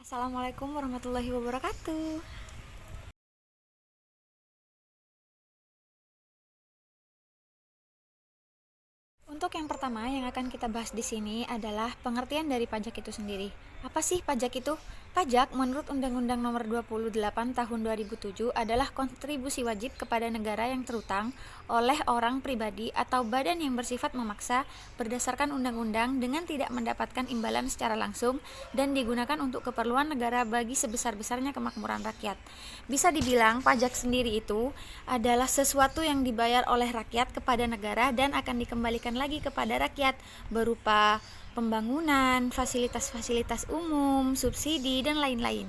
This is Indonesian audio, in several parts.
Assalamualaikum warahmatullahi wabarakatuh. Untuk yang pertama yang akan kita bahas di sini adalah pengertian dari pajak itu sendiri. Apa sih pajak itu? Pajak menurut Undang-Undang Nomor 28 Tahun 2007 adalah kontribusi wajib kepada negara yang terutang oleh orang pribadi atau badan yang bersifat memaksa berdasarkan undang-undang dengan tidak mendapatkan imbalan secara langsung dan digunakan untuk keperluan negara bagi sebesar-besarnya kemakmuran rakyat. Bisa dibilang pajak sendiri itu adalah sesuatu yang dibayar oleh rakyat kepada negara dan akan dikembalikan lagi kepada rakyat berupa pembangunan, fasilitas-fasilitas umum, subsidi, dan lain-lain.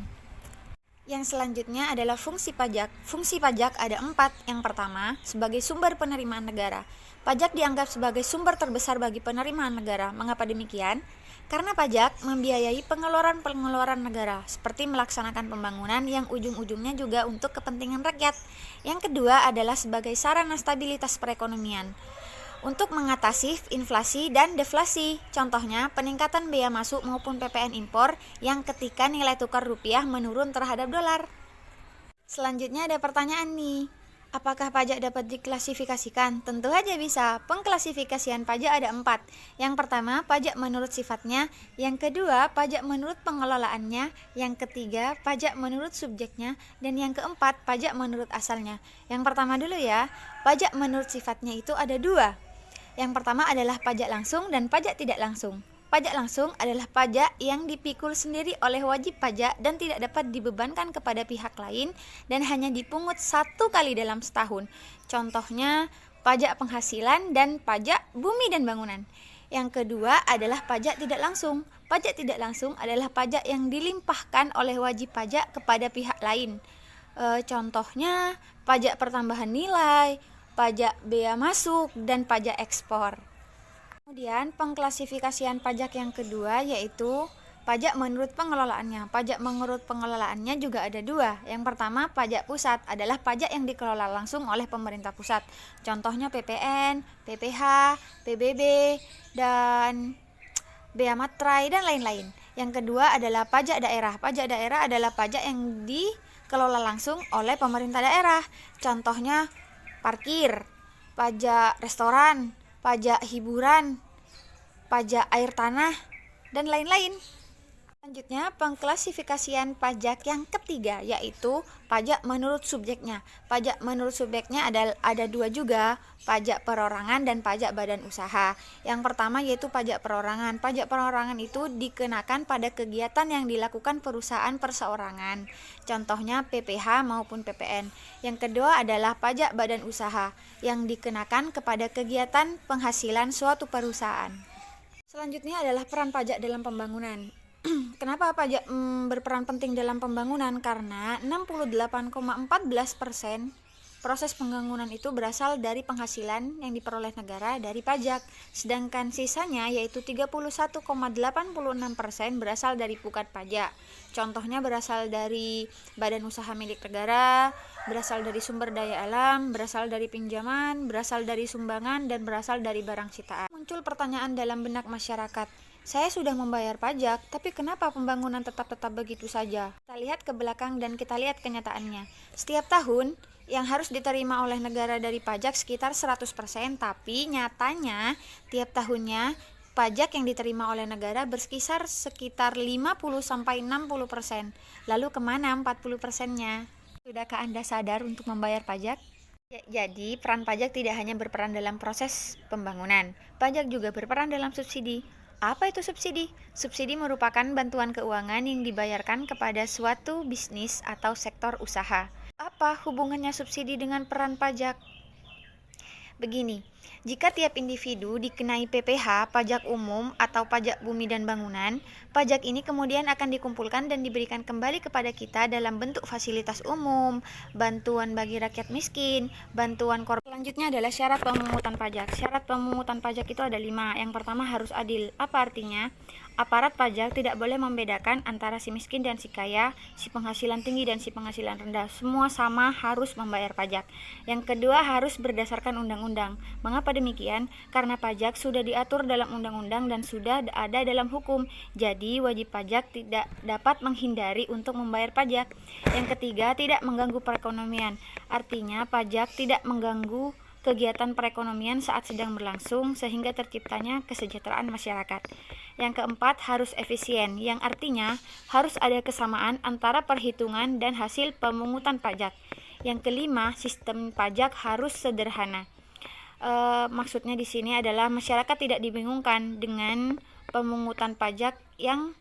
Yang selanjutnya adalah fungsi pajak. Fungsi pajak ada 4. Yang pertama, sebagai sumber penerimaan negara. Pajak dianggap sebagai sumber terbesar bagi penerimaan negara. Mengapa demikian? Karena pajak membiayai pengeluaran-pengeluaran negara, seperti melaksanakan pembangunan yang ujung-ujungnya juga untuk kepentingan rakyat. Yang kedua adalah sebagai sarana stabilitas perekonomian untuk mengatasi inflasi dan deflasi. Contohnya, peningkatan bea masuk maupun PPN impor yang ketika nilai tukar rupiah menurun terhadap dolar. Selanjutnya ada pertanyaan nih. Apakah pajak dapat diklasifikasikan? Tentu saja bisa. Pengklasifikasian pajak ada 4. Yang pertama, pajak menurut sifatnya. Yang kedua, pajak menurut pengelolaannya. Yang ketiga, pajak menurut subjeknya. Dan yang keempat, pajak menurut asalnya. Yang pertama dulu ya, pajak menurut sifatnya itu ada 2. Yang pertama adalah pajak langsung dan pajak tidak langsung. Pajak langsung adalah pajak yang dipikul sendiri oleh wajib pajak dan tidak dapat dibebankan kepada pihak lain dan hanya dipungut 1 kali dalam setahun. Contohnya pajak penghasilan dan pajak bumi dan bangunan. Yang kedua adalah pajak tidak langsung. Pajak tidak langsung adalah pajak yang dilimpahkan oleh wajib pajak kepada pihak lain. Contohnya pajak pertambahan nilai, pajak bea masuk, dan pajak ekspor. Kemudian pengklasifikasian pajak yang kedua yaitu pajak menurut pengelolaannya. Pajak menurut pengelolaannya juga ada 2. Yang pertama, pajak pusat adalah pajak yang dikelola langsung oleh pemerintah pusat. Contohnya PPN, PPH, PBB, dan bea matrai, dan lain-lain. Yang kedua adalah pajak daerah. Pajak daerah adalah pajak yang dikelola langsung oleh pemerintah daerah. Contohnya parkir, pajak restoran, pajak hiburan, pajak air tanah, dan lain-lain. Selanjutnya, pengklasifikasian pajak yang ketiga yaitu pajak menurut subjeknya. Pajak menurut subjeknya ada 2 juga, pajak perorangan dan pajak badan usaha. Yang pertama yaitu pajak perorangan. Pajak perorangan itu dikenakan pada kegiatan yang dilakukan perusahaan perseorangan. Contohnya PPH maupun PPN. Yang kedua adalah pajak badan usaha yang dikenakan kepada kegiatan penghasilan suatu perusahaan. Selanjutnya adalah peran pajak dalam pembangunan. Kenapa pajak berperan penting dalam pembangunan? Karena 68,14% proses pembangunan itu berasal dari penghasilan yang diperoleh negara dari pajak, sedangkan sisanya yaitu 31,86% berasal dari pukat pajak. Contohnya berasal dari badan usaha milik negara, berasal dari sumber daya alam, berasal dari pinjaman, berasal dari sumbangan, dan berasal dari barang sitaan. Muncul pertanyaan dalam benak masyarakat, saya sudah membayar pajak, tapi kenapa pembangunan tetap begitu saja? Kita lihat ke belakang dan kita lihat kenyataannya. Setiap tahun yang harus diterima oleh negara dari pajak sekitar 100%, tapi nyatanya tiap tahunnya pajak yang diterima oleh negara berkisar sekitar 50-60%. Lalu kemana 40%-nya? Sudahkah Anda sadar untuk membayar pajak? Jadi, peran pajak tidak hanya berperan dalam proses pembangunan, pajak juga berperan dalam subsidi. Apa itu subsidi? Subsidi merupakan bantuan keuangan yang dibayarkan kepada suatu bisnis atau sektor usaha. Apa hubungannya subsidi dengan peran pajak? Begini, jika tiap individu dikenai PPH, pajak umum atau pajak bumi dan bangunan, pajak ini kemudian akan dikumpulkan dan diberikan kembali kepada kita dalam bentuk fasilitas umum, bantuan bagi rakyat miskin, bantuan korban. Selanjutnya adalah syarat pemungutan pajak. Syarat pemungutan pajak itu ada 5. Yang pertama harus adil. Apa artinya? Aparat pajak tidak boleh membedakan antara si miskin dan si kaya, si penghasilan tinggi dan si penghasilan rendah. Semua sama harus membayar pajak. Yang kedua, harus berdasarkan undang-undang. Mengapa demikian? Karena pajak sudah diatur dalam undang-undang dan sudah ada dalam hukum. Jadi, wajib pajak tidak dapat menghindari untuk membayar pajak. Yang ketiga, tidak mengganggu perekonomian. Artinya, pajak tidak mengganggu kegiatan perekonomian saat sedang berlangsung sehingga terciptanya kesejahteraan masyarakat. Yang keempat, harus efisien, yang artinya harus ada kesamaan antara perhitungan dan hasil pemungutan pajak. Yang kelima, sistem pajak harus sederhana. Maksudnya di sini adalah masyarakat tidak dibingungkan dengan pemungutan pajak yang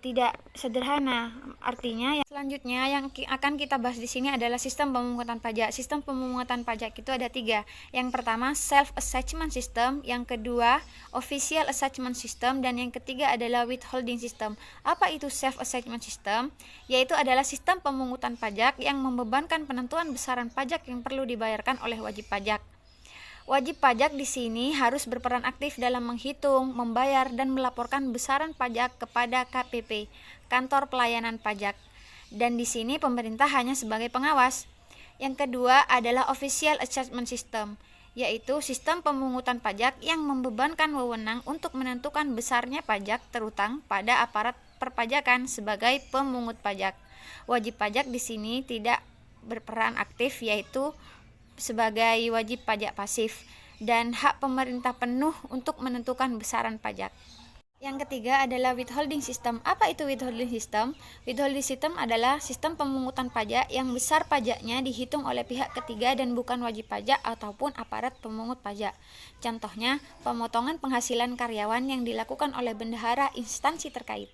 tidak sederhana. Artinya selanjutnya yang akan kita bahas di sini adalah sistem pemungutan pajak. Sistem pemungutan pajak itu ada 3. Yang pertama, self assessment system, yang kedua, official assessment system, dan yang ketiga adalah withholding system. Apa itu self assessment system? Yaitu adalah sistem pemungutan pajak yang membebankan penentuan besaran pajak yang perlu dibayarkan oleh wajib pajak. Wajib pajak di sini harus berperan aktif dalam menghitung, membayar, dan melaporkan besaran pajak kepada KPP, Kantor Pelayanan Pajak. Dan di sini pemerintah hanya sebagai pengawas. Yang kedua adalah official assessment system, yaitu sistem pemungutan pajak yang membebankan wewenang untuk menentukan besarnya pajak terutang pada aparat perpajakan sebagai pemungut pajak. Wajib pajak di sini tidak berperan aktif, yaitu sebagai wajib pajak pasif, dan hak pemerintah penuh untuk menentukan besaran pajak. Yang ketiga adalah withholding system. Apa itu withholding system? Withholding system adalah sistem pemungutan pajak yang besar pajaknya dihitung oleh pihak ketiga dan bukan wajib pajak ataupun aparat pemungut pajak. Contohnya, pemotongan penghasilan karyawan yang dilakukan oleh bendahara instansi terkait.